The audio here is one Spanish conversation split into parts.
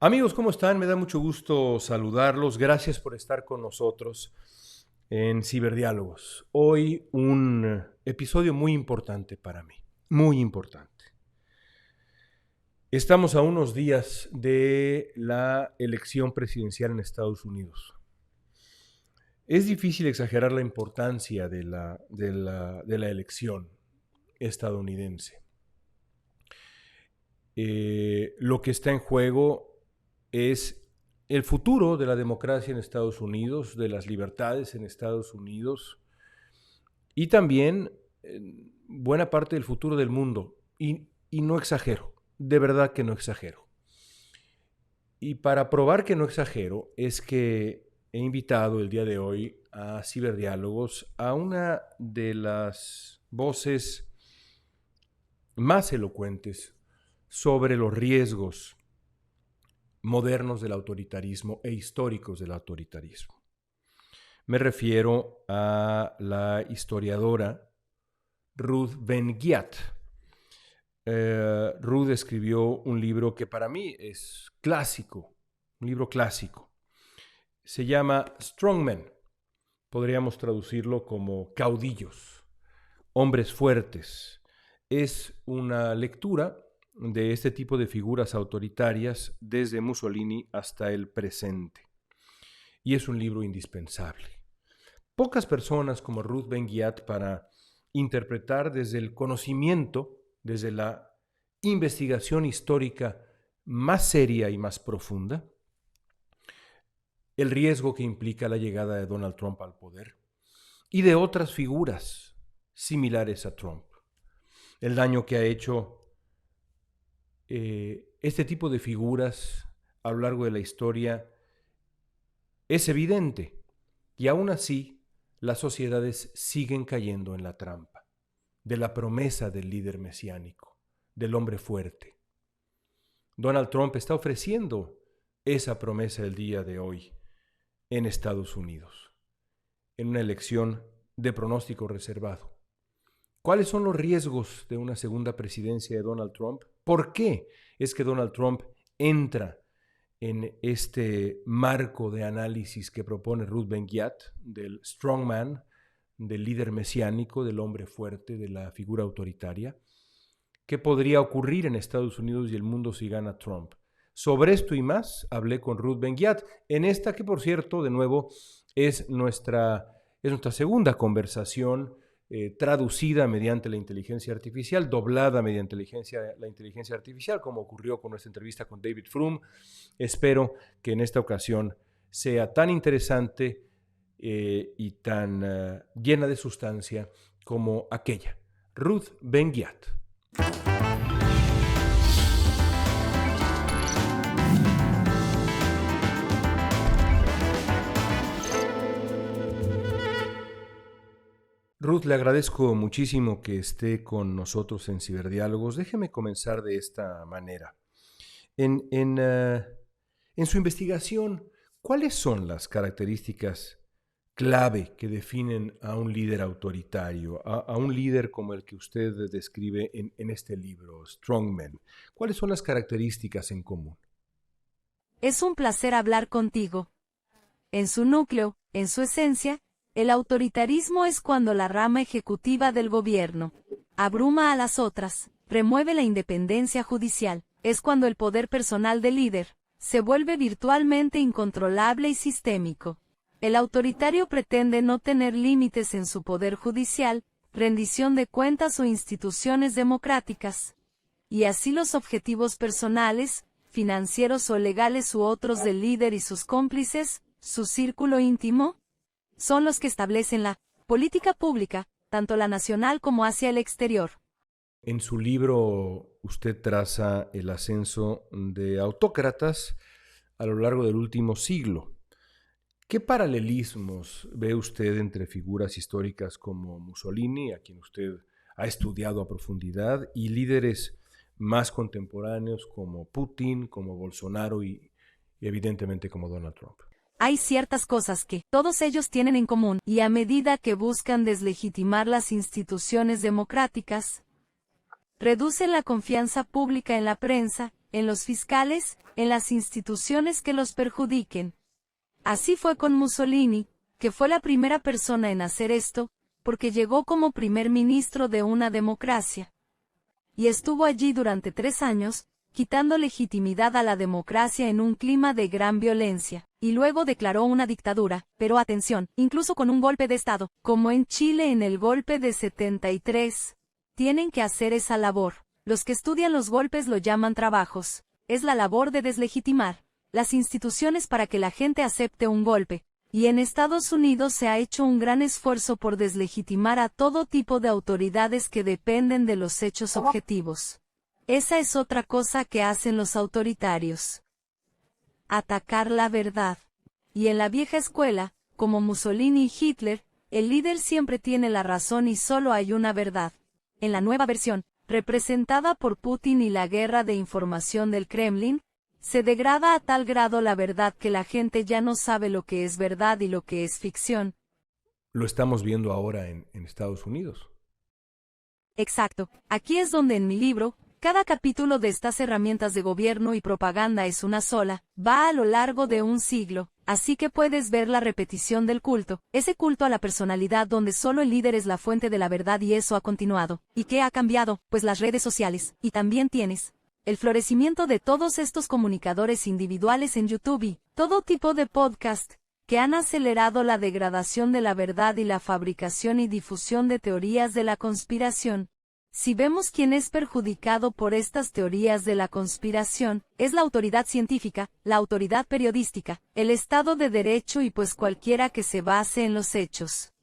Amigos, ¿cómo están? Me da mucho gusto saludarlos. Gracias por estar con nosotros en Ciberdiálogos. Hoy un episodio muy importante para mí, muy importante. Estamos a unos días de la elección presidencial en Estados Unidos. Es difícil exagerar la importancia de la elección estadounidense. Lo que está en juego es el futuro de la democracia en Estados Unidos, de las libertades en Estados Unidos y también buena parte del futuro del mundo. Y no exagero, de verdad que no exagero. Y para probar que no exagero es que he invitado el día de hoy a Ciberdiálogos a una de las voces más elocuentes sobre los riesgos modernos del autoritarismo e históricos del autoritarismo. Me refiero a la historiadora Ruth Ben-Ghiat. Ruth escribió un libro que para mí es clásico, un libro clásico. Se llama Strongmen. Podríamos traducirlo como caudillos, hombres fuertes. Es una lectura de este tipo de figuras autoritarias desde Mussolini hasta el presente. Y es un libro indispensable. Pocas personas como Ruth Ben-Ghiat para interpretar desde el conocimiento, desde la investigación histórica más seria y más profunda, el riesgo que implica la llegada de Donald Trump al poder y de otras figuras similares a Trump. El daño que ha hecho este tipo de figuras a lo largo de la historia es evidente, y aún así las sociedades siguen cayendo en la trampa de la promesa del líder mesiánico, del hombre fuerte. Donald Trump está ofreciendo esa promesa el día de hoy en Estados Unidos, en una elección de pronóstico reservado. ¿Cuáles son los riesgos de una segunda presidencia de Donald Trump? ¿Por qué es que Donald Trump entra en este marco de análisis que propone Ruth Ben-Ghiat del strongman, del líder mesiánico, del hombre fuerte, de la figura autoritaria? ¿Qué podría ocurrir en Estados Unidos y el mundo si gana Trump? Sobre esto y más hablé con Ruth Ben-Ghiat en esta que, por cierto, de nuevo es nuestra segunda conversación traducida mediante la inteligencia artificial, doblada mediante la inteligencia artificial, como ocurrió con nuestra entrevista con David Frum. Espero que en esta ocasión sea tan interesante y tan llena de sustancia como aquella. Ruth Ben-Ghiat. Ruth, le agradezco muchísimo que esté con nosotros en Ciberdiálogos. Déjeme comenzar de esta manera. En su investigación, ¿cuáles son las características clave que definen a un líder autoritario, a un líder como el que usted describe en este libro, Strongmen? ¿Cuáles son las características en común? Es un placer hablar contigo. En su núcleo, en su esencia, el autoritarismo es cuando la rama ejecutiva del gobierno abruma a las otras, remueve la independencia judicial, es cuando el poder personal del líder se vuelve virtualmente incontrolable y sistémico. El autoritario pretende no tener límites en su poder judicial, rendición de cuentas o instituciones democráticas. Y así los objetivos personales, financieros o legales u otros del líder y sus cómplices, su círculo íntimo, son los que establecen la política pública, tanto la nacional como hacia el exterior. En su libro usted traza el ascenso de autócratas a lo largo del último siglo. ¿Qué paralelismos ve usted entre figuras históricas como Mussolini, a quien usted ha estudiado a profundidad, y líderes más contemporáneos como Putin, como Bolsonaro y evidentemente como Donald Trump? Hay ciertas cosas que todos ellos tienen en común, y a medida que buscan deslegitimar las instituciones democráticas, reducen la confianza pública en la prensa, en los fiscales, en las instituciones que los perjudiquen. Así fue con Mussolini, que fue la primera persona en hacer esto, porque llegó como primer ministro de una democracia. Y estuvo allí durante 3 años, quitando legitimidad a la democracia en un clima de gran violencia, y luego declaró una dictadura, pero atención, incluso con un golpe de Estado, como en Chile en el golpe de 73. Tienen que hacer esa labor. Los que estudian los golpes lo llaman trabajos. Es la labor de deslegitimar las instituciones para que la gente acepte un golpe. Y en Estados Unidos se ha hecho un gran esfuerzo por deslegitimar a todo tipo de autoridades que dependen de los hechos objetivos. Esa es otra cosa que hacen los autoritarios. Atacar la verdad. Y en la vieja escuela, como Mussolini y Hitler, el líder siempre tiene la razón y solo hay una verdad. En la nueva versión, representada por Putin y la guerra de información del Kremlin, se degrada a tal grado la verdad que la gente ya no sabe lo que es verdad y lo que es ficción. Lo estamos viendo ahora en Estados Unidos. Exacto. Aquí es donde en mi libro, cada capítulo de estas herramientas de gobierno y propaganda es una sola, va a lo largo de un siglo, así que puedes ver la repetición del culto, ese culto a la personalidad donde solo el líder es la fuente de la verdad y eso ha continuado. ¿Y qué ha cambiado? Pues las redes sociales, y también tienes el florecimiento de todos estos comunicadores individuales en YouTube y todo tipo de podcast, que han acelerado la degradación de la verdad y la fabricación y difusión de teorías de la conspiración. Si vemos quién es perjudicado por estas teorías de la conspiración, es la autoridad científica, la autoridad periodística, el Estado de Derecho y pues cualquiera que se base en los hechos.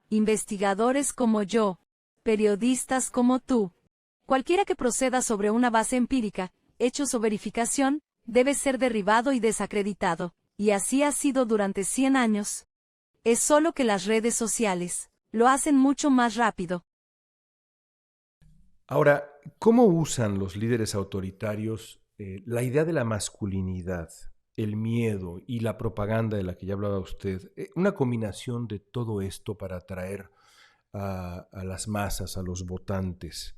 Investigadores como yo, periodistas como tú, cualquiera que proceda sobre una base empírica, hechos o verificación, debe ser derribado y desacreditado, y así ha sido durante 100 años. Es solo que las redes sociales lo hacen mucho más rápido. Ahora, ¿cómo usan los líderes autoritarios la idea de la masculinidad, el miedo y la propaganda de la que ya hablaba usted? Una combinación de todo esto para atraer a las masas, a los votantes.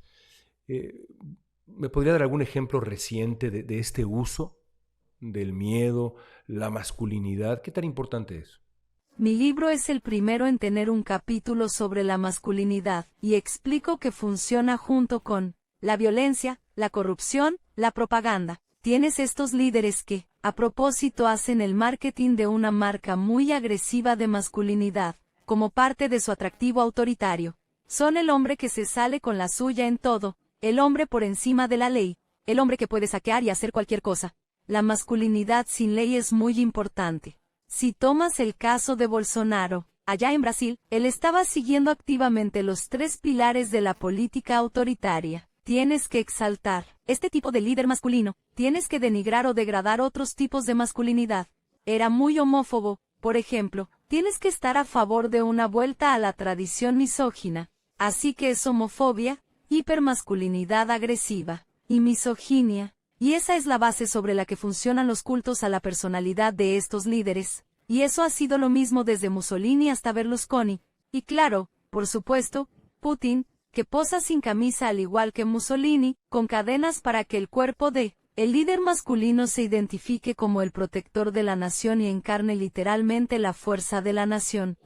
¿Me podría dar algún ejemplo reciente de este uso del miedo, la masculinidad? ¿Qué tan importante es? Mi libro es el primero en tener un capítulo sobre la masculinidad, y explico que funciona junto con la violencia, la corrupción, la propaganda. Tienes estos líderes que, a propósito, hacen el marketing de una marca muy agresiva de masculinidad, como parte de su atractivo autoritario. Son el hombre que se sale con la suya en todo, el hombre por encima de la ley, el hombre que puede saquear y hacer cualquier cosa. La masculinidad sin ley es muy importante. Si tomas el caso de Bolsonaro, allá en Brasil, él estaba siguiendo activamente los 3 pilares de la política autoritaria. Tienes que exaltar este tipo de líder masculino, tienes que denigrar o degradar otros tipos de masculinidad. Era muy homófobo, por ejemplo, tienes que estar a favor de una vuelta a la tradición misógina. Así que es homofobia, hipermasculinidad agresiva y misoginia. Y esa es la base sobre la que funcionan los cultos a la personalidad de estos líderes. Y eso ha sido lo mismo desde Mussolini hasta Berlusconi. Y claro, por supuesto, Putin, que posa sin camisa al igual que Mussolini, con cadenas para que el cuerpo de el líder masculino se identifique como el protector de la nación y encarne literalmente la fuerza de la nación.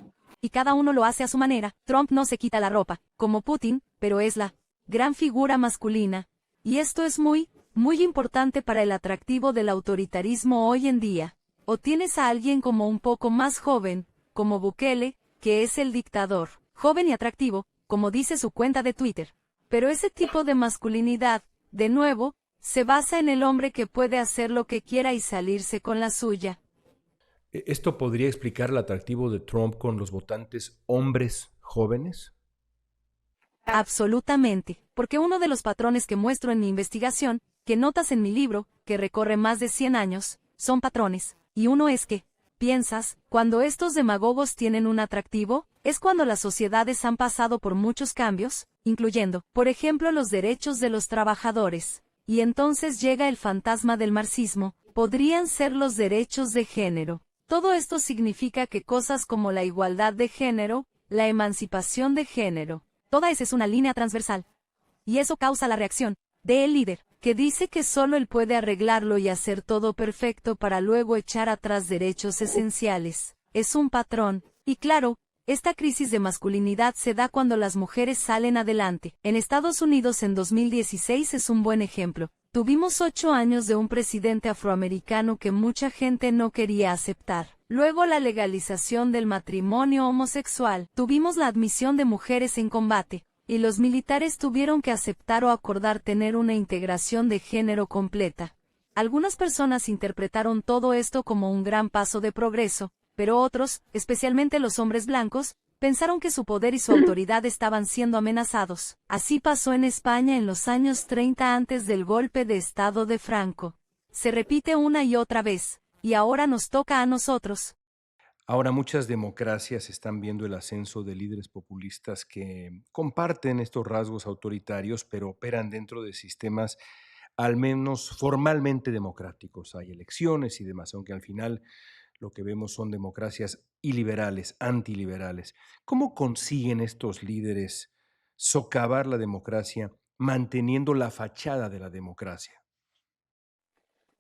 Y cada uno lo hace a su manera. Trump no se quita la ropa, como Putin, pero es la gran figura masculina. Y esto es muy importante para el atractivo del autoritarismo hoy en día. O tienes a alguien como un poco más joven, como Bukele, que es el dictador, joven y atractivo, como dice su cuenta de Twitter. Pero ese tipo de masculinidad, de nuevo, se basa en el hombre que puede hacer lo que quiera y salirse con la suya. ¿Esto podría explicar el atractivo de Trump con los votantes hombres jóvenes? Absolutamente, porque uno de los patrones que muestro en mi investigación, que notas en mi libro, que recorre más de 100 años, son patrones, y uno es que, piensas, cuando estos demagogos tienen un atractivo, es cuando las sociedades han pasado por muchos cambios, incluyendo, por ejemplo, los derechos de los trabajadores, y entonces llega el fantasma del marxismo, podrían ser los derechos de género. Todo esto significa que cosas como la igualdad de género, la emancipación de género, toda esa es una línea transversal. Y eso causa la reacción del líder. que dice que solo él puede arreglarlo y hacer todo perfecto para luego echar atrás derechos esenciales. Es un patrón, y claro, esta crisis de masculinidad se da cuando las mujeres salen adelante. En Estados Unidos en 2016 es un buen ejemplo. Tuvimos 8 años de un presidente afroamericano que mucha gente no quería aceptar. Luego la legalización del matrimonio homosexual. Tuvimos la admisión de mujeres en combate, y los militares tuvieron que aceptar o acordar tener una integración de género completa. Algunas personas interpretaron todo esto como un gran paso de progreso, pero otros, especialmente los hombres blancos, pensaron que su poder y su autoridad estaban siendo amenazados. Así pasó en España en los años 30 antes del golpe de Estado de Franco. Se repite una y otra vez, y ahora nos toca a nosotros. Ahora muchas democracias están viendo el ascenso de líderes populistas que comparten estos rasgos autoritarios, pero operan dentro de sistemas al menos formalmente democráticos. Hay elecciones y demás, aunque al final lo que vemos son democracias iliberales, antiliberales. ¿Cómo consiguen estos líderes socavar la democracia manteniendo la fachada de la democracia?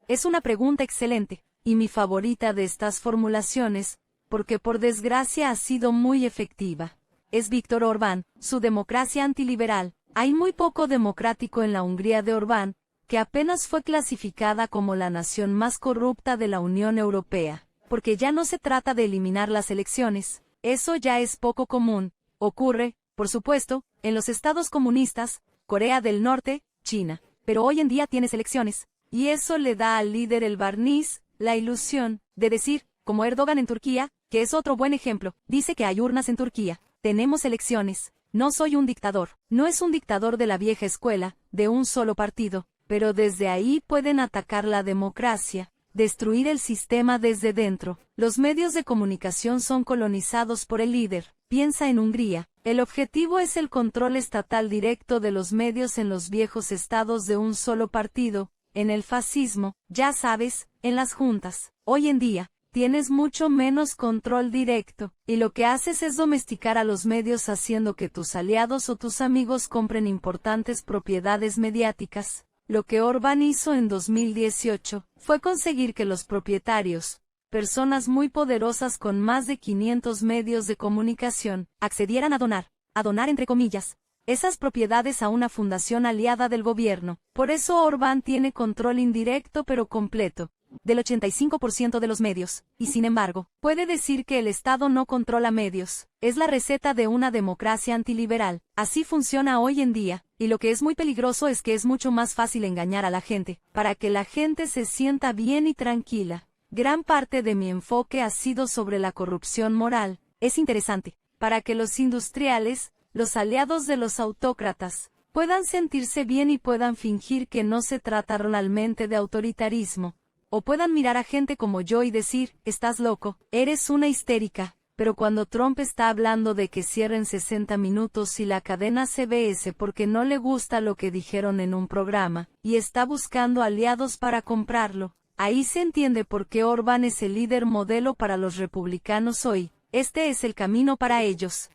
Es una pregunta excelente, y mi favorita de estas formulaciones, porque por desgracia ha sido muy efectiva. Es Víctor Orbán, su democracia antiliberal. Hay muy poco democrático en la Hungría de Orbán, que apenas fue clasificada como la nación más corrupta de la Unión Europea. Porque ya no se trata de eliminar las elecciones, eso ya es poco común. Ocurre, por supuesto, en los estados comunistas, Corea del Norte, China, pero hoy en día tienes elecciones, y eso le da al líder el barniz, la ilusión, de decir, como Erdogan en Turquía, que es otro buen ejemplo, dice que hay urnas en Turquía, tenemos elecciones, no soy un dictador, no es un dictador de la vieja escuela, de un solo partido, pero desde ahí pueden atacar la democracia. Destruir el sistema desde dentro. Los medios de comunicación son colonizados por el líder. Piensa en Hungría. El objetivo es el control estatal directo de los medios en los viejos estados de un solo partido. En el fascismo, ya sabes, en las juntas. Hoy en día, tienes mucho menos control directo, y lo que haces es domesticar a los medios haciendo que tus aliados o tus amigos compren importantes propiedades mediáticas. Lo que Orbán hizo en 2018 fue conseguir que los propietarios, personas muy poderosas con más de 500 medios de comunicación, accedieran a donar entre comillas, esas propiedades a una fundación aliada del gobierno. Por eso Orbán tiene control indirecto pero completo del 85% de los medios, y sin embargo, puede decir que el Estado no controla medios. Es la receta de una democracia antiliberal. Así funciona hoy en día, y lo que es muy peligroso es que es mucho más fácil engañar a la gente, para que la gente se sienta bien y tranquila. Gran parte de mi enfoque ha sido sobre la corrupción moral. Es interesante, para que los industriales, los aliados de los autócratas, puedan sentirse bien y puedan fingir que no se trata realmente de autoritarismo. O puedan mirar a gente como yo y decir, estás loco, eres una histérica. Pero cuando Trump está hablando de que cierren 60 minutos y la cadena CBS porque no le gusta lo que dijeron en un programa, y está buscando aliados para comprarlo, ahí se entiende por qué Orbán es el líder modelo para los republicanos hoy. Este es el camino para ellos.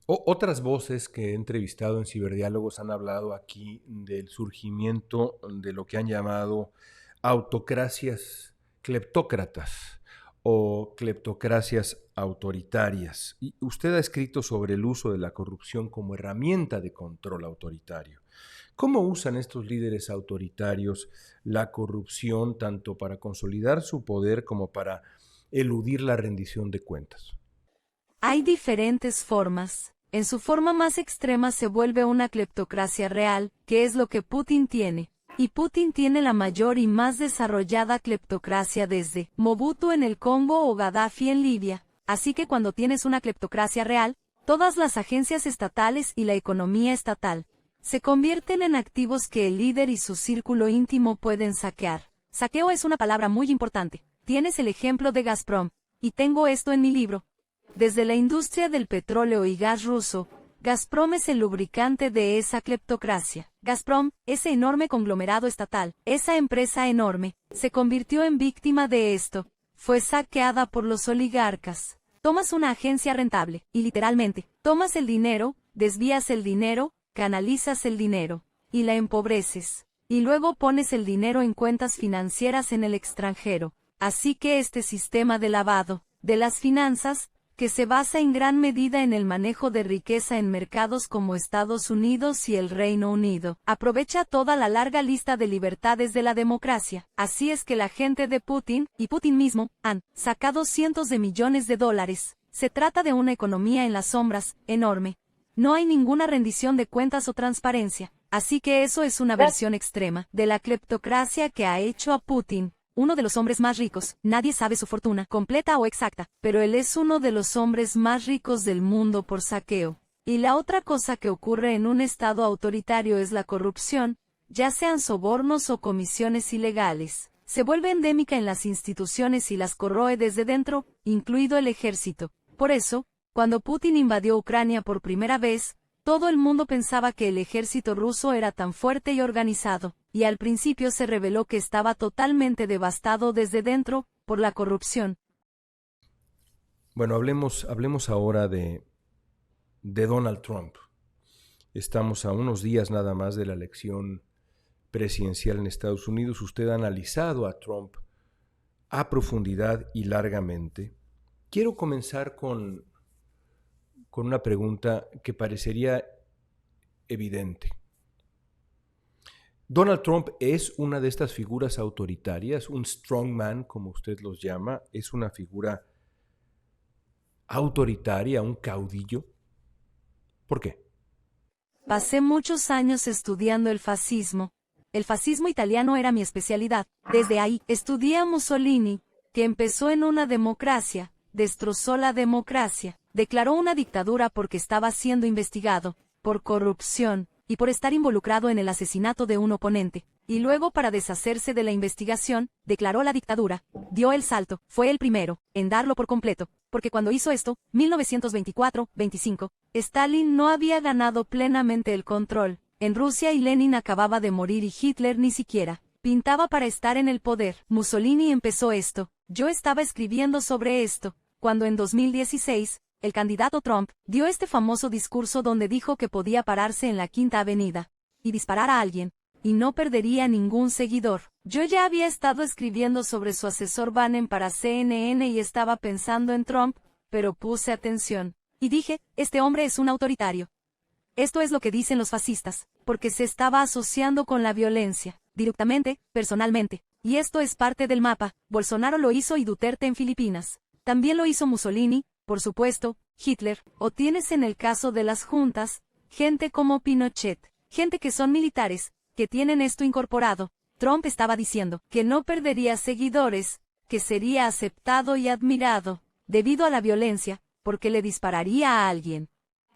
Otras voces que he entrevistado en Ciberdiálogos han hablado aquí del surgimiento de lo que han llamado autocracias cleptócratas o cleptocracias autoritarias. Y usted ha escrito sobre el uso de la corrupción como herramienta de control autoritario. ¿Cómo usan estos líderes autoritarios la corrupción tanto para consolidar su poder como para eludir la rendición de cuentas? Hay diferentes formas. En su forma más extrema se vuelve una cleptocracia real, que es lo que Putin tiene. Y Putin tiene la mayor y más desarrollada cleptocracia desde Mobutu en el Congo o Gaddafi en Libia. Así que cuando tienes una cleptocracia real, todas las agencias estatales y la economía estatal se convierten en activos que el líder y su círculo íntimo pueden saquear. Saqueo es una palabra muy importante. Tienes el ejemplo de Gazprom, y tengo esto en mi libro. Desde la industria del petróleo y gas ruso, Gazprom es el lubricante de esa cleptocracia. Gazprom, ese enorme conglomerado estatal, esa empresa enorme, se convirtió en víctima de esto. Fue saqueada por los oligarcas. Tomas una agencia rentable, y literalmente, tomas el dinero, desvías el dinero, canalizas el dinero, y la empobreces. y luego pones el dinero en cuentas financieras en el extranjero. Así que este sistema de lavado de las finanzas, que se basa en gran medida en el manejo de riqueza en mercados como Estados Unidos y el Reino Unido, aprovecha toda la larga lista de libertades de la democracia. Así es que la gente de Putin, y Putin mismo, han sacado cientos de millones de dólares. Se trata de una economía en las sombras, enorme. No hay ninguna rendición de cuentas o transparencia. Así que eso es una versión extrema de la cleptocracia que ha hecho a Putin uno de los hombres más ricos. Nadie sabe su fortuna completa o exacta, pero él es uno de los hombres más ricos del mundo por saqueo. Y la otra cosa que ocurre en un estado autoritario es la corrupción, ya sean sobornos o comisiones ilegales. Se vuelve endémica en las instituciones y las corroe desde dentro, incluido el ejército. Por eso, cuando Putin invadió Ucrania por primera vez, todo el mundo pensaba que el ejército ruso era tan fuerte y organizado, y al principio se reveló que estaba totalmente devastado desde dentro, por la corrupción. Bueno, hablemos ahora de Donald Trump. Estamos a unos días nada más de la elección presidencial en Estados Unidos. Usted ha analizado a Trump a profundidad y largamente. Quiero comenzar con una pregunta que parecería evidente. Donald Trump es una de estas figuras autoritarias, un strongman, como usted los llama, es una figura autoritaria, un caudillo. ¿Por qué? Pasé muchos años estudiando el fascismo. El fascismo italiano era mi especialidad. Desde ahí, estudié a Mussolini, que empezó en una democracia, destrozó la democracia, declaró una dictadura porque estaba siendo investigado, por corrupción, y por estar involucrado en el asesinato de un oponente, y luego para deshacerse de la investigación, declaró la dictadura, dio el salto, fue el primero, en darlo por completo, porque cuando hizo esto, 1924-25, Stalin no había ganado plenamente el control, en Rusia y Lenin acababa de morir y Hitler ni siquiera pintaba para estar en el poder. Mussolini empezó esto, yo estaba escribiendo sobre esto, cuando en 2016, el candidato Trump dio este famoso discurso donde dijo que podía pararse en la Quinta Avenida y disparar a alguien, y no perdería ningún seguidor. Yo ya había estado escribiendo sobre su asesor Bannon para CNN y estaba pensando en Trump, pero puse atención, y dije, este hombre es un autoritario. Esto es lo que dicen los fascistas, porque se estaba asociando con la violencia, directamente, personalmente, y esto es parte del mapa. Bolsonaro lo hizo y Duterte en Filipinas. También lo hizo Mussolini, por supuesto, Hitler, o tienes en el caso de las juntas, gente como Pinochet, gente que son militares, que tienen esto incorporado. Trump estaba diciendo que no perdería seguidores, que sería aceptado y admirado, debido a la violencia, porque le dispararía a alguien.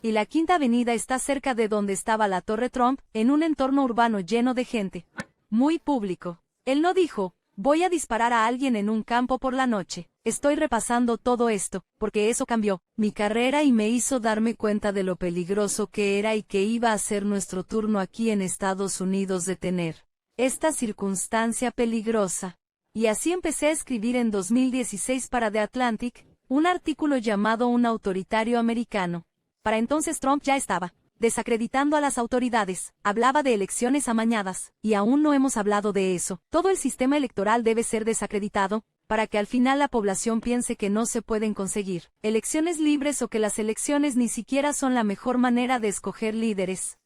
Y la Quinta Avenida está cerca de donde estaba la Torre Trump, en un entorno urbano lleno de gente. Muy público. Él no dijo, voy a disparar a alguien en un campo por la noche. Estoy repasando todo esto, porque eso cambió mi carrera y me hizo darme cuenta de lo peligroso que era y que iba a ser nuestro turno aquí en Estados Unidos de tener esta circunstancia peligrosa. Y así empecé a escribir en 2016 para The Atlantic, un artículo llamado Un autoritario americano. Para entonces Trump ya estaba desacreditando a las autoridades, hablaba de elecciones amañadas, y aún no hemos hablado de eso. Todo el sistema electoral debe ser desacreditado, para que al final la población piense que no se pueden conseguir elecciones libres o que las elecciones ni siquiera son la mejor manera de escoger líderes.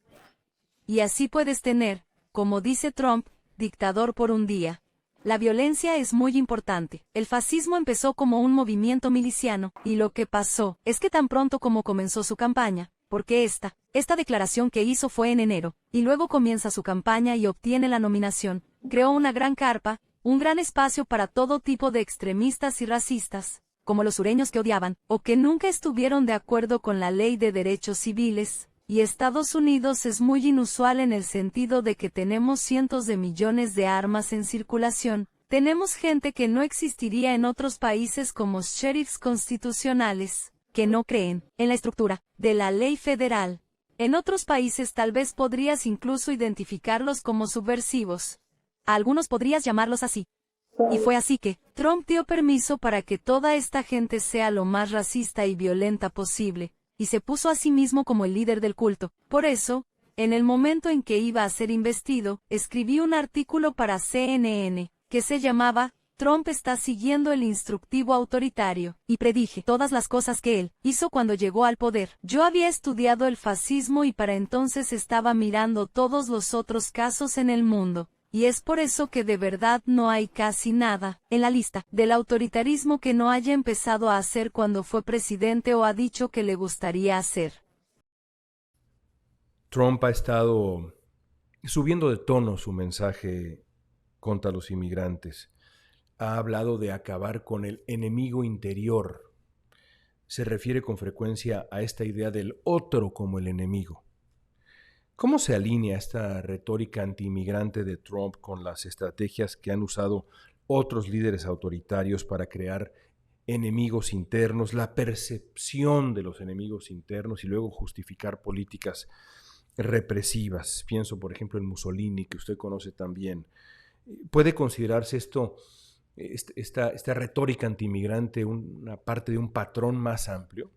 Y así puedes tener, como dice Trump, dictador por un día. La violencia es muy importante. El fascismo empezó como un movimiento miliciano, y lo que pasó es que tan pronto como comenzó su campaña, porque esta declaración que hizo fue en enero, y luego comienza su campaña y obtiene la nominación, creó una gran carpa, un gran espacio para todo tipo de extremistas y racistas, como los sureños que odiaban, o que nunca estuvieron de acuerdo con la ley de derechos civiles. Y Estados Unidos es muy inusual en el sentido de que tenemos cientos de millones de armas en circulación. Tenemos gente que no existiría en otros países como sheriffs constitucionales, que no creen en la estructura de la ley federal. En otros países tal vez podrías incluso identificarlos como subversivos. A algunos podrías llamarlos así. Y fue así que Trump dio permiso para que toda esta gente sea lo más racista y violenta posible, y se puso a sí mismo como el líder del culto. Por eso, En el momento en que iba a ser investido, escribí un artículo para CNN, que se llamaba Trump está siguiendo el instructivo autoritario, y predije todas las cosas que él hizo cuando llegó al poder. Yo había estudiado el fascismo y para entonces estaba mirando todos los otros casos en el mundo. Y es por eso que de verdad no hay casi nada en la lista del autoritarismo que no haya empezado a hacer cuando fue presidente o ha dicho que le gustaría hacer. Trump ha estado subiendo de tono su mensaje contra los inmigrantes. Ha hablado de acabar con el enemigo interior. Se refiere con frecuencia a esta idea del otro como el enemigo. ¿Cómo se alinea esta retórica antiinmigrante de Trump con las estrategias que han usado otros líderes autoritarios para crear enemigos internos, la percepción de los enemigos internos y luego justificar políticas represivas? Pienso, por ejemplo, en Mussolini, que usted conoce también. ¿Puede considerarse esta retórica antiinmigrante una parte de un patrón más amplio?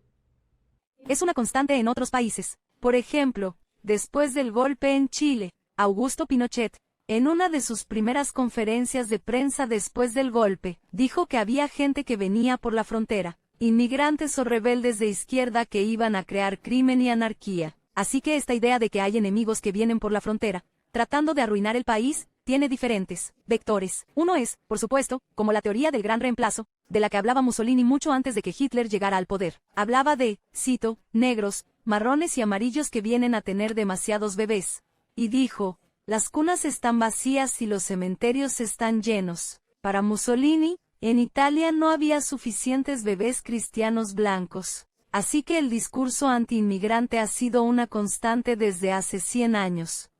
Es una constante en otros países. Por ejemplo, después del golpe en Chile, Augusto Pinochet, en una de sus primeras conferencias de prensa después del golpe, dijo que había gente que venía por la frontera, inmigrantes o rebeldes de izquierda que iban a crear crimen y anarquía. Así que esta idea de que hay enemigos que vienen por la frontera, tratando de arruinar el país, tiene diferentes vectores. Uno es, por supuesto, como la teoría del gran reemplazo, de la que hablaba Mussolini mucho antes de que Hitler llegara al poder. Hablaba de, cito, negros, marrones y amarillos que vienen a tener demasiados bebés. Y dijo, las cunas están vacías y los cementerios están llenos. Para Mussolini, en Italia no había suficientes bebés cristianos blancos. Así que el discurso antiinmigrante ha sido una constante desde hace 100 años.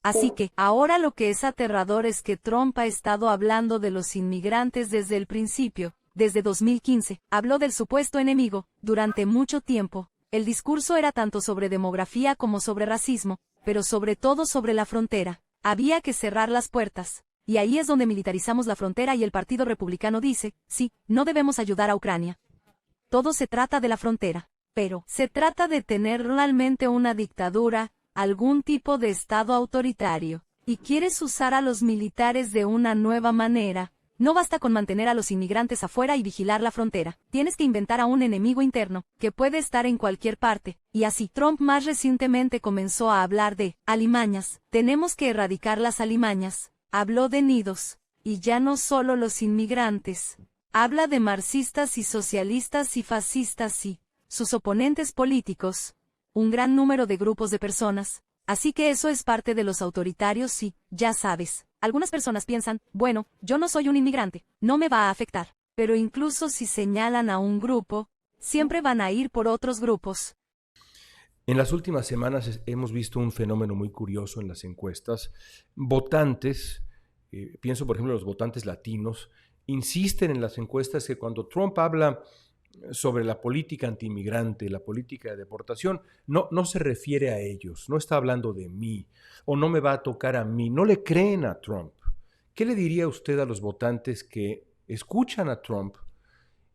Así que, ahora lo que es aterrador es que Trump ha estado hablando de los inmigrantes desde el principio, desde 2015, habló del supuesto enemigo, durante mucho tiempo. El discurso era tanto sobre demografía como sobre racismo, pero sobre todo sobre la frontera. Había que cerrar las puertas. Y ahí es donde militarizamos la frontera y el Partido Republicano dice, sí, no debemos ayudar a Ucrania. Todo se trata de la frontera, pero se trata de tener realmente una dictadura, algún tipo de estado autoritario, y quieres usar a los militares de una nueva manera. No basta con mantener a los inmigrantes afuera y vigilar la frontera. Tienes que inventar a un enemigo interno, que puede estar en cualquier parte. Y así, Trump más recientemente comenzó a hablar de alimañas. Tenemos que erradicar las alimañas. Habló de nidos. Y ya no solo los inmigrantes. Habla de marxistas y socialistas y fascistas y sus oponentes políticos. Un gran número de grupos de personas. Así que eso es parte de los autoritarios y, ya sabes, algunas personas piensan, bueno, yo no soy un inmigrante, no me va a afectar. Pero incluso si señalan a un grupo, siempre van a ir por otros grupos. En las últimas semanas hemos visto un fenómeno muy curioso en las encuestas. Votantes, pienso por ejemplo en los votantes latinos, insisten en las encuestas que cuando Trump habla sobre la política antiinmigrante, la política de deportación, no se refiere a ellos, no está hablando de mí, o no me va a tocar a mí, no le creen a Trump. ¿Qué le diría usted a los votantes que escuchan a Trump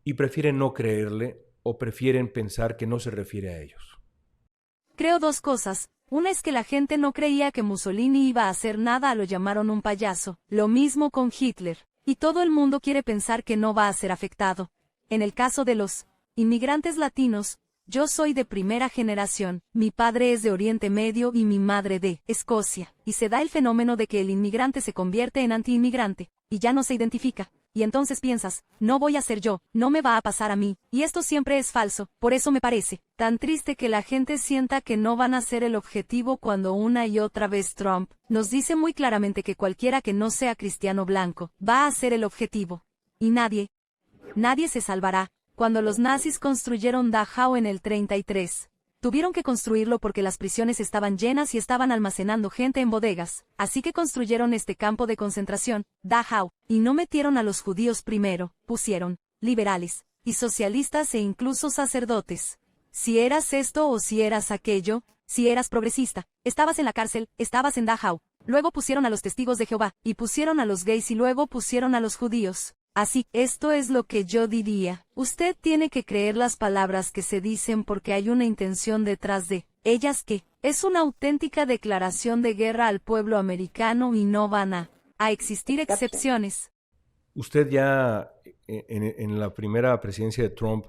y prefieren no creerle o prefieren pensar que no se refiere a ellos? Creo dos cosas. Una es que la gente no creía que Mussolini iba a hacer nada, lo llamaron un payaso. Lo mismo con Hitler. Y todo el mundo quiere pensar que no va a ser afectado. En el caso de los inmigrantes latinos, yo soy de primera generación, mi padre es de Oriente Medio y mi madre de Escocia, y se da el fenómeno de que el inmigrante se convierte en antiinmigrante, y ya no se identifica, y entonces piensas, no voy a ser yo, no me va a pasar a mí, y esto siempre es falso, por eso me parece tan triste que la gente sienta que no van a ser el objetivo cuando una y otra vez Trump nos dice muy claramente que cualquiera que no sea cristiano blanco va a ser el objetivo, y nadie se salvará. Cuando los nazis construyeron Dachau en el 33, tuvieron que construirlo porque las prisiones estaban llenas y estaban almacenando gente en bodegas, así que construyeron este campo de concentración, Dachau, y no metieron a los judíos primero, pusieron liberales y socialistas e incluso sacerdotes. Si eras esto o si eras aquello, si eras progresista, estabas en la cárcel, estabas en Dachau. Luego pusieron a los testigos de Jehová, y pusieron a los gays y luego pusieron a los judíos. Así, esto es lo que yo diría. Usted tiene que creer las palabras que se dicen porque hay una intención detrás de ellas que es una auténtica declaración de guerra al pueblo americano y no van a existir excepciones. Usted ya en la primera presidencia de Trump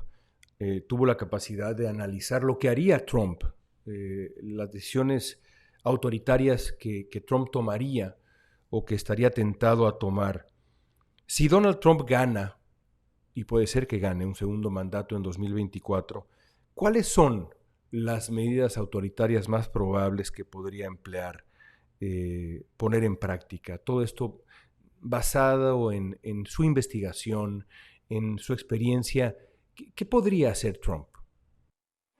tuvo la capacidad de analizar lo que haría Trump, las decisiones autoritarias que Trump tomaría o que estaría tentado a tomar. Si Donald Trump gana, y puede ser que gane un segundo mandato en 2024, ¿cuáles son las medidas autoritarias más probables que podría emplear, poner en práctica? Todo esto basado en su investigación, en su experiencia. ¿Qué podría hacer Trump?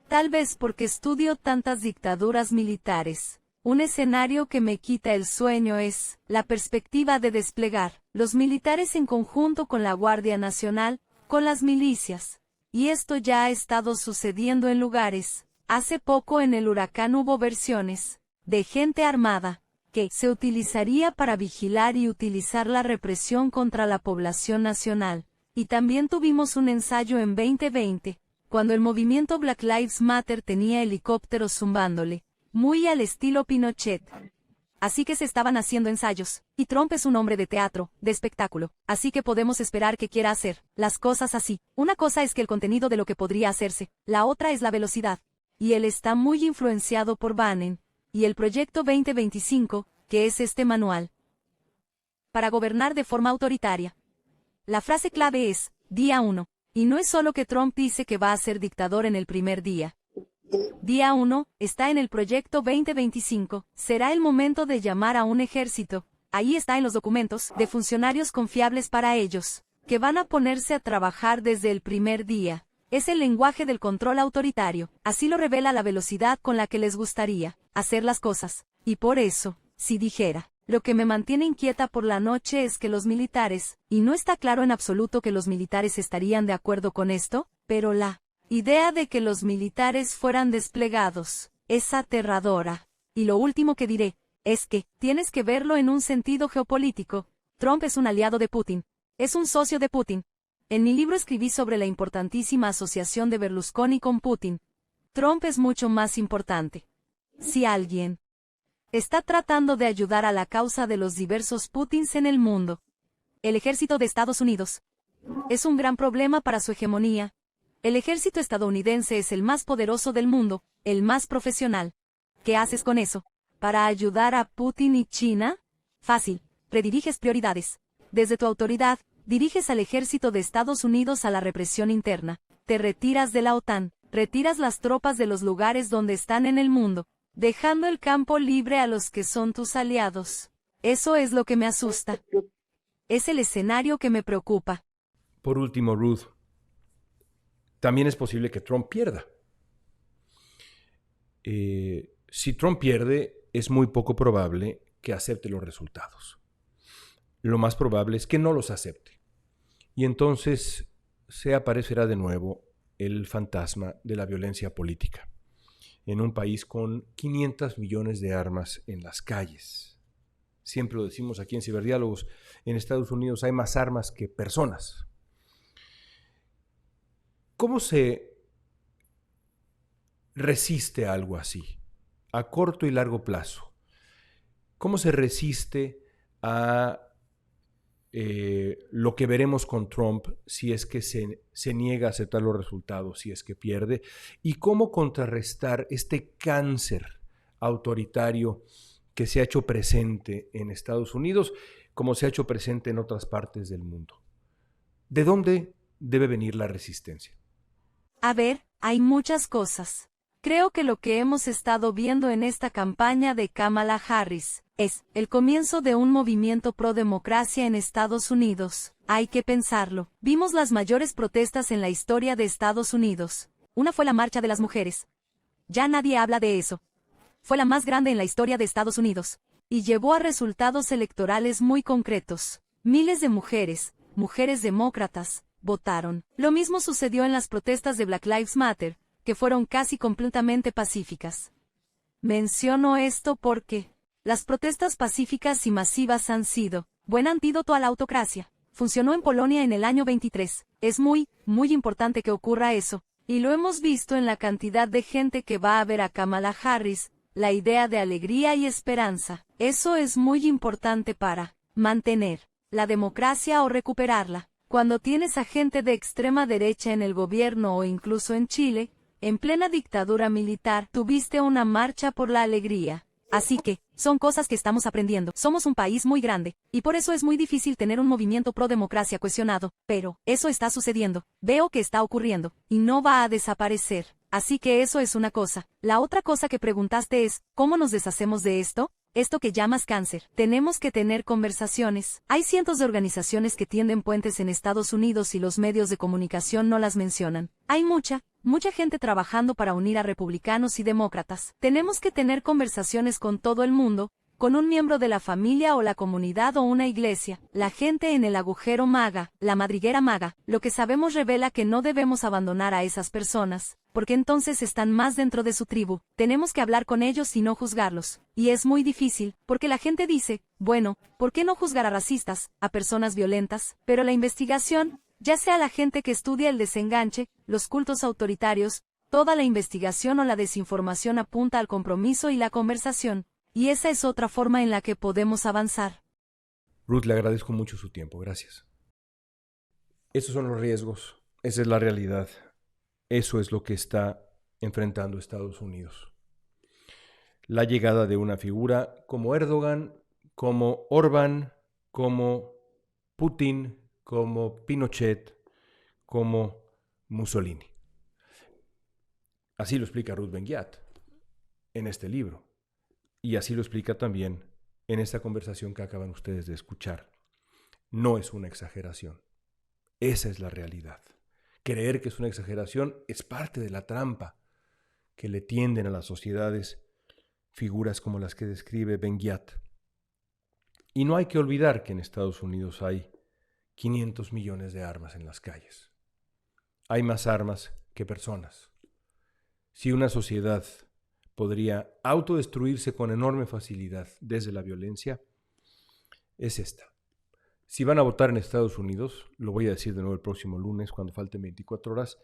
Tal vez porque estudio tantas dictaduras militares. Un escenario que me quita el sueño es la perspectiva de desplegar los militares en conjunto con la Guardia Nacional, con las milicias. Y esto ya ha estado sucediendo en lugares. Hace poco en el huracán hubo versiones de gente armada que se utilizaría para vigilar y utilizar la represión contra la población nacional. Y también tuvimos un ensayo en 2020, cuando el movimiento Black Lives Matter tenía helicópteros zumbándole, muy al estilo Pinochet. Así que se estaban haciendo ensayos, y Trump es un hombre de teatro, de espectáculo, así que podemos esperar que quiera hacer las cosas así. Una cosa es que el contenido de lo que podría hacerse, la otra es la velocidad. Y él está muy influenciado por Bannon, y el Proyecto 2025, que es este manual para gobernar de forma autoritaria. La frase clave es, día 1, y no es solo que Trump dice que va a ser dictador en el primer día. Día 1, está en el Proyecto 2025, será el momento de llamar a un ejército, ahí está en los documentos, de funcionarios confiables para ellos, que van a ponerse a trabajar desde el primer día. Es el lenguaje del control autoritario, así lo revela la velocidad con la que les gustaría hacer las cosas. Y por eso, si dijera, lo que me mantiene inquieta por la noche es que los militares, y no está claro en absoluto que los militares estarían de acuerdo con esto, pero la idea de que los militares fueran desplegados es aterradora. Y lo último que diré es que tienes que verlo en un sentido geopolítico. Trump es un aliado de Putin, es un socio de Putin. En mi libro escribí sobre la importantísima asociación de Berlusconi con Putin. Trump es mucho más importante. Si alguien está tratando de ayudar a la causa de los diversos Putins en el mundo, el ejército de Estados Unidos es un gran problema para su hegemonía. El ejército estadounidense es el más poderoso del mundo, el más profesional. ¿Qué haces con eso? ¿Para ayudar a Putin y China? Fácil, rediriges prioridades. Desde tu autoridad, diriges al ejército de Estados Unidos a la represión interna. Te retiras de la OTAN, retiras las tropas de los lugares donde están en el mundo, dejando el campo libre a los que son tus aliados. Eso es lo que me asusta. Es el escenario que me preocupa. Por último, Ruth, también es posible que Trump pierda. Si Trump pierde, es muy poco probable que acepte los resultados. Lo más probable es que no los acepte. Y entonces se aparecerá de nuevo el fantasma de la violencia política en un país con 500 millones de armas en las calles. Siempre lo decimos aquí en Ciberdiálogos, en Estados Unidos hay más armas que personas. ¿Cómo se resiste a algo así, a corto y largo plazo? ¿Cómo se resiste a lo que veremos con Trump si es que se niega a aceptar los resultados, si es que pierde? ¿Y cómo contrarrestar este cáncer autoritario que se ha hecho presente en Estados Unidos, como se ha hecho presente en otras partes del mundo? ¿De dónde debe venir la resistencia? A ver, hay muchas cosas. Creo que lo que hemos estado viendo en esta campaña de Kamala Harris es el comienzo de un movimiento pro democracia en Estados Unidos. Hay que pensarlo. Vimos las mayores protestas en la historia de Estados Unidos. Una fue la marcha de las mujeres. Ya nadie habla de eso. Fue la más grande en la historia de Estados Unidos. Y llevó a resultados electorales muy concretos. Miles de mujeres demócratas, votaron. Lo mismo sucedió en las protestas de Black Lives Matter, que fueron casi completamente pacíficas. Menciono esto porque las protestas pacíficas y masivas han sido buen antídoto a la autocracia. funcionó en Polonia en el año 23. Es muy importante que ocurra eso. Y lo hemos visto en la cantidad de gente que va a ver a Kamala Harris, la idea de alegría y esperanza. Eso es muy importante para mantener la democracia o recuperarla. Cuando tienes a gente de extrema derecha en el gobierno o incluso en Chile, en plena dictadura militar, tuviste una marcha por la alegría. Así que, son cosas que estamos aprendiendo. Somos un país muy grande, y por eso es muy difícil tener un movimiento pro democracia cohesionado, pero eso está sucediendo. Veo que está ocurriendo, y no va a desaparecer. Así que eso es una cosa. La otra cosa que preguntaste es, ¿cómo nos deshacemos de esto? Esto que llamas cáncer. Tenemos que tener conversaciones. Hay cientos de organizaciones que tienden puentes en Estados Unidos y los medios de comunicación no las mencionan. Hay mucha gente trabajando para unir a republicanos y demócratas. Tenemos que tener conversaciones con todo el mundo, con un miembro de la familia o la comunidad o una iglesia. La gente en el agujero MAGA, la madriguera MAGA, lo que sabemos revela que no debemos abandonar a esas personas, porque entonces están más dentro de su tribu. Tenemos que hablar con ellos y no juzgarlos. Y es muy difícil, porque la gente dice, bueno, ¿por qué no juzgar a racistas, a personas violentas? Pero la investigación, ya sea la gente que estudia el desenganche, los cultos autoritarios, toda la investigación o la desinformación apunta al compromiso y la conversación. Y esa es otra forma en la que podemos avanzar. Ruth, le agradezco mucho su tiempo. Gracias. Esos son los riesgos. Esa es la realidad. Eso es lo que está enfrentando Estados Unidos. La llegada de una figura como Erdogan, como Orbán, como Putin, como Pinochet, como Mussolini. Así lo explica Ruth Ben-Ghiat en este libro. Y así lo explica también en esta conversación que acaban ustedes de escuchar. No es una exageración. Esa es la realidad. Creer que es una exageración es parte de la trampa que le tienden a las sociedades figuras como las que describe Ben-Ghiat. Y no hay que olvidar que en Estados Unidos hay 500 millones de armas en las calles. Hay más armas que personas. Si una sociedad podría autodestruirse con enorme facilidad desde la violencia, es esta. Si van a votar en Estados Unidos, lo voy a decir de nuevo el próximo lunes, cuando falten 24 horas,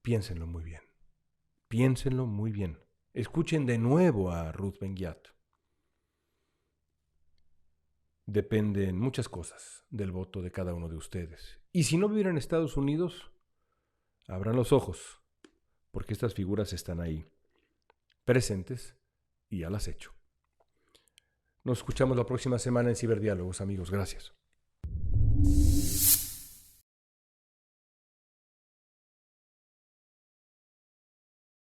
piénsenlo muy bien. Piénsenlo muy bien. Escuchen de nuevo a Ruth Ben-Ghiat. Dependen muchas cosas del voto de cada uno de ustedes. Y si no vivieran en Estados Unidos, abran los ojos, porque estas figuras están ahí, presentes y al acecho. Nos escuchamos la próxima semana en Ciberdiálogos, amigos. Gracias.